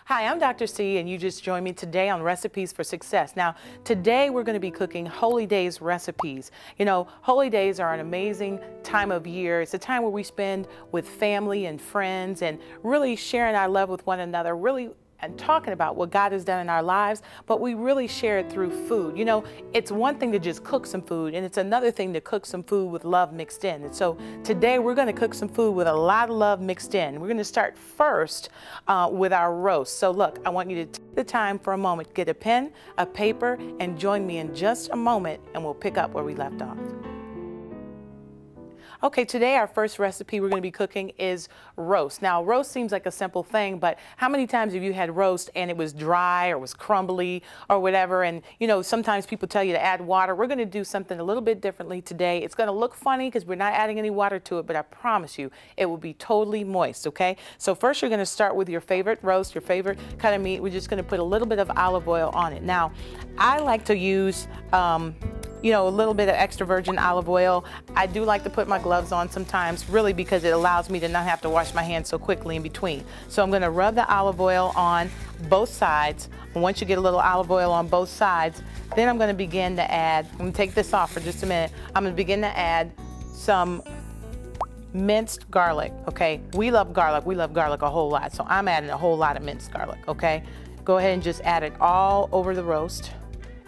Hi, I'm Dr. C, and you just joined me today on Recipes for Success. Now, today we're going to be cooking Holy Days recipes. You know, Holy Days are an amazing time of year. It's a time where we spend with family and friends and really sharing our love with one another, really and talking about what God has done in our lives, but we really share it through food. You know, it's one thing to just cook some food, and it's another thing to cook some food with love mixed in. And so today we're going to cook some food with a lot of love mixed in. We're going to start first with our roast. So look, I want you to take the time for a moment, get a pen, a paper, and join me in just a moment, and we'll pick up where we left off. Okay, today our first recipe we're going to be cooking is roast. Now, roast seems like a simple thing, but how many times have you had roast and it was dry or was crumbly or whatever? And, you know, sometimes people tell you to add water. We're going to do something a little bit differently today. It's going to look funny because we're not adding any water to it, but I promise you it will be totally moist, okay? So first you're going to start with your favorite roast, your favorite cut of meat. We're just going to put a little bit of olive oil on it. Now, I like to use you know, a little bit of extra virgin olive oil. I do like to put my gloves on sometimes, really because it allows me to not have to wash my hands so quickly in between. So I'm gonna rub the olive oil on both sides. And once you get a little olive oil on both sides, then I'm gonna begin to add, I'm gonna take this off for just a minute. I'm gonna begin to add some minced garlic, okay? We love garlic a whole lot, so I'm adding a whole lot of minced garlic, okay? Go ahead and just add it all over the roast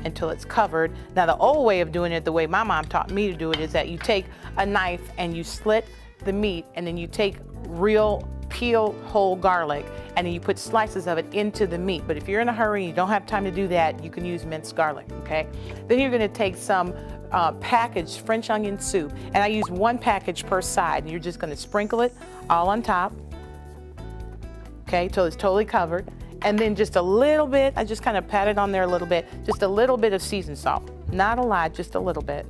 until it's covered. Now, the old way of doing it, the way my mom taught me to do it, is that you take a knife and you slit the meat, and then you take real peeled whole garlic and then you put slices of it into the meat. But if you're in a hurry and you don't have time to do that, you can use minced garlic, okay? Then you're gonna take some packaged French onion soup, and I use one package per side, and you're just gonna sprinkle it all on top, okay, till it's totally covered. And then just a little bit, I just kind of pat it on there a little bit, just a little bit of seasoned salt. Not a lot, just a little bit.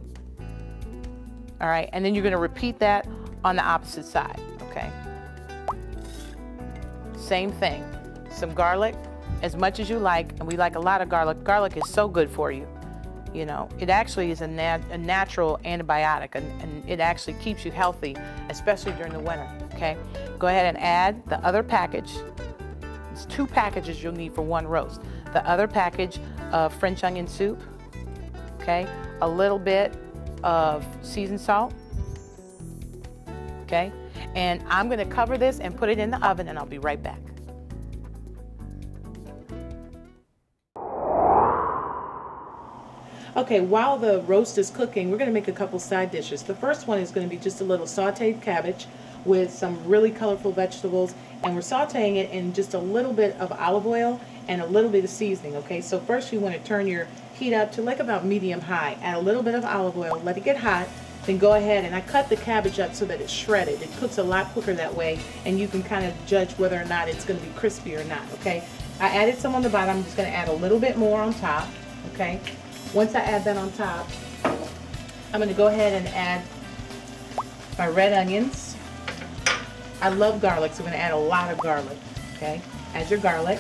All right, and then you're gonna repeat that on the opposite side, okay? Same thing, some garlic, as much as you like, and we like a lot of garlic. Garlic is so good for you. You know, it actually is a natural antibiotic, and it actually keeps you healthy, especially during the winter, okay? Go ahead and add the other package. It's 2 packages you'll need for one roast. The other package of French onion soup, okay? A little bit of seasoned salt, okay? And I'm gonna cover this and put it in the oven, and I'll be right back. Okay, while the roast is cooking, we're gonna make a couple side dishes. The first one is gonna be just a little sauteed cabbage with some really colorful vegetables, and we're sauteing it in just a little bit of olive oil and a little bit of seasoning, okay? So first you want to turn your heat up to like about medium high. Add a little bit of olive oil, let it get hot, then go ahead, and I cut the cabbage up so that it's shredded. It cooks a lot quicker that way, and you can kind of judge whether or not it's going to be crispy or not, okay? I added some on the bottom. I'm just going to add a little bit more on top, okay? Once I add that on top, I'm going to go ahead and add my red onions. I love garlic, so we're going to add a lot of garlic, okay? Add your garlic.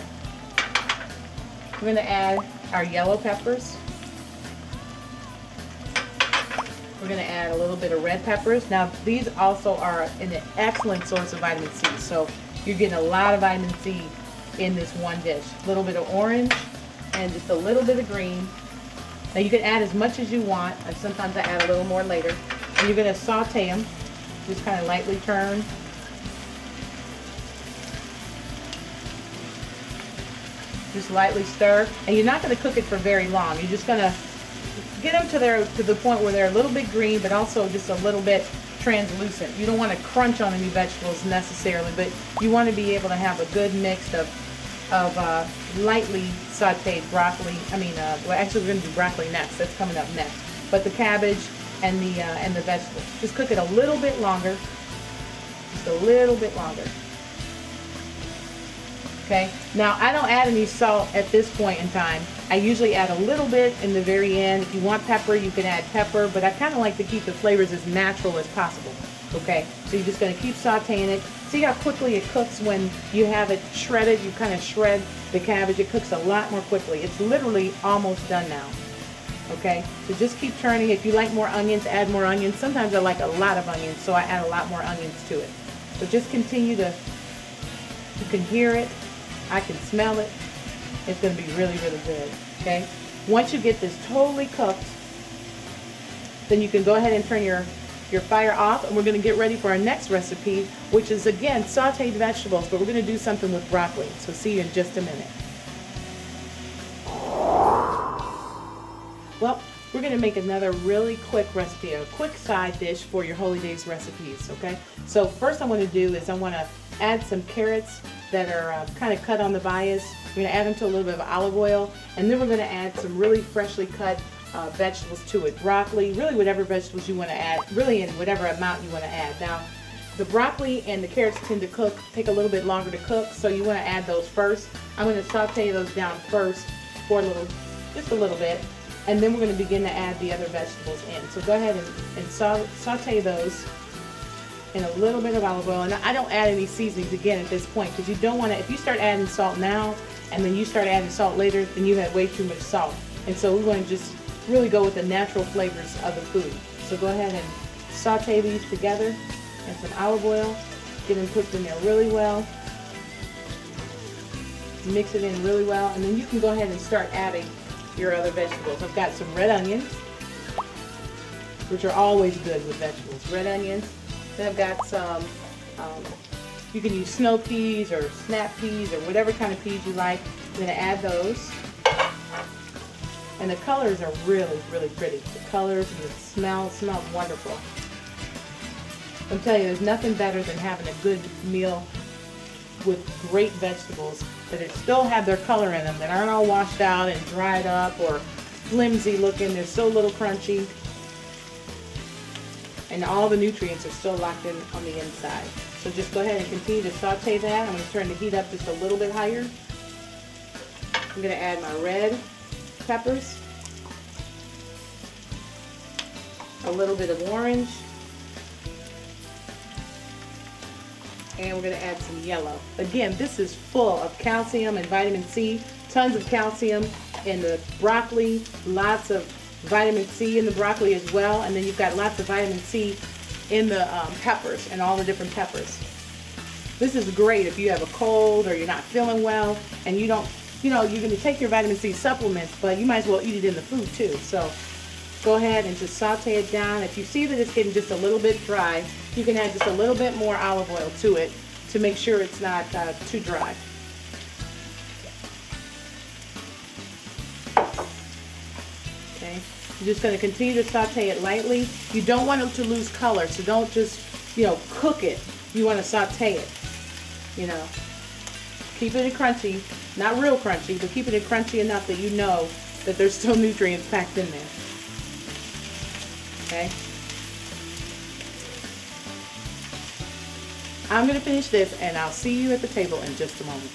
We're going to add our yellow peppers. We're going to add a little bit of red peppers. Now, these also are an excellent source of vitamin C, so you're getting a lot of vitamin C in this one dish. A little bit of orange and just a little bit of green. Now, you can add as much as you want, and sometimes I add a little more later. And you're going to saute them, just kind of lightly turn. Just lightly stir, and you're not going to cook it for very long. You're just going to get them to the point where they're a little bit green, but also just a little bit translucent. You don't want to crunch on any vegetables necessarily, but you want to be able to have a good mix of lightly sauteed broccoli. Well, actually we're going to do broccoli next. That's coming up next. But the cabbage and the vegetables. Just cook it a little bit longer. Just a little bit longer. Okay, now I don't add any salt at this point in time. I usually add a little bit in the very end. If you want pepper, you can add pepper, but I kind of like to keep the flavors as natural as possible. Okay, so you're just going to keep sauteing it. See how quickly it cooks when you have it shredded. You kind of shred the cabbage. It cooks a lot more quickly. It's literally almost done now. Okay, so just keep turning. If you like more onions, add more onions. Sometimes I like a lot of onions, so I add a lot more onions to it. So just continue to, you can hear it. I can smell it. It's going to be really, really good, okay? Once you get this totally cooked, then you can go ahead and turn your fire off, and we're going to get ready for our next recipe, which is, again, sauteed vegetables, but we're going to do something with broccoli. So see you in just a minute. Well, we're going to make another really quick recipe, a quick side dish for your Holy Days recipes, okay? So first I want to do is I want to add some carrots that are kind of cut on the bias. We're going to add them to a little bit of olive oil, and then we're going to add some really freshly cut vegetables to it. Broccoli, really whatever vegetables you want to add, really in whatever amount you want to add. Now, the broccoli and the carrots tend to take a little bit longer to cook, so you want to add those first. I'm going to saute those down first for just a little bit, and then we're going to begin to add the other vegetables in. So go ahead and saute those in a little bit of olive oil. And I don't add any seasonings again at this point, because you don't want to, if you start adding salt now and then you start adding salt later, then you have way too much salt. And so we want to just really go with the natural flavors of the food. So go ahead and saute these together in some olive oil, get them cooked in there really well, mix it in really well, and then you can go ahead and start adding your other vegetables. I've got some red onions, which are always good with vegetables. Red onions. Then I've got some, you can use snow peas or snap peas or whatever kind of peas you like. I'm going to add those. And the colors are really, really pretty. The colors and the smell wonderful. I'm telling you, there's nothing better than having a good meal with great vegetables that still have their color in them, that aren't all washed out and dried up or flimsy looking. They're still a little crunchy, and all the nutrients are still locked in on the inside. So just go ahead and continue to saute that. I'm going to turn the heat up just a little bit higher. I'm going to add my red peppers, a little bit of orange, and we're going to add some yellow. Again, this is full of calcium and vitamin C, tons of calcium in the broccoli, lots of vitamin C in the broccoli as well, and then you've got lots of vitamin C in the peppers and all the different peppers. This is great if you have a cold or you're not feeling well and you don't, you're going to take your vitamin C supplements, but you might as well eat it in the food too. So go ahead and just saute it down. If you see that it's getting just a little bit dry, you can add just a little bit more olive oil to it to make sure it's not too dry. Okay, you're just going to continue to saute it lightly. You don't want it to lose color, so don't just, cook it. You want to saute it, Keep it crunchy, not real crunchy, but keep it crunchy enough that you know that there's still nutrients packed in there. Okay? I'm going to finish this and I'll see you at the table in just a moment.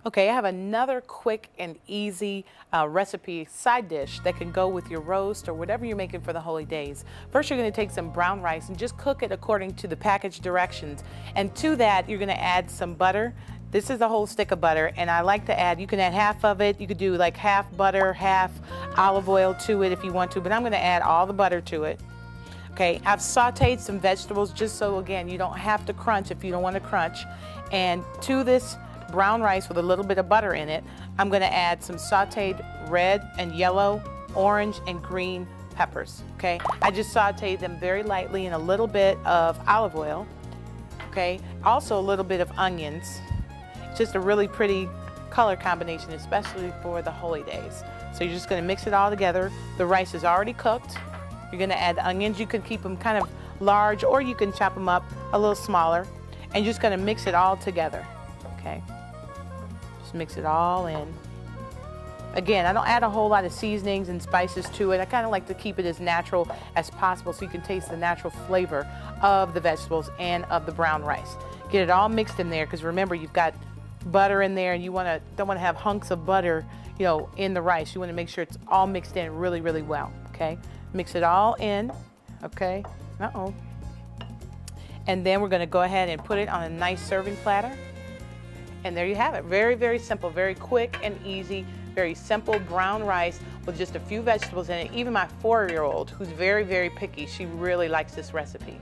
Okay, I have another quick and easy recipe side dish that can go with your roast or whatever you're making for the holy days. First, you're going to take some brown rice and just cook it according to the package directions. And to that, you're going to add some butter. This is a whole stick of butter, and I like to add, you can add half of it. You could do like half butter, half olive oil to it if you want to, but I'm going to add all the butter to it. Okay, I've sauteed some vegetables just so, again, you don't have to crunch if you don't want to crunch. And to this brown rice with a little bit of butter in it, I'm going to add some sauteed red and yellow, orange and green peppers. Okay, I just sauteed them very lightly in a little bit of olive oil. Okay, also a little bit of onions. Just a really pretty color combination, especially for the holy days. So you're just going to mix it all together. The rice is already cooked. You're going to add onions. You can keep them kind of large, or you can chop them up a little smaller. And you're just going to mix it all together. Okay, just mix it all in. Again, I don't add a whole lot of seasonings and spices to it. I kind of like to keep it as natural as possible so you can taste the natural flavor of the vegetables and of the brown rice. Get it all mixed in there, because remember, you've got butter in there, and you don't want to have hunks of butter, in the rice. You want to make sure it's all mixed in really, really well. Okay, mix it all in. Okay, and then we're going to go ahead and put it on a nice serving platter. And there you have it. Very, very simple, very quick and easy, very simple brown rice with just a few vegetables in it. Even my 4-year-old, who's very, very picky, she really likes this recipe.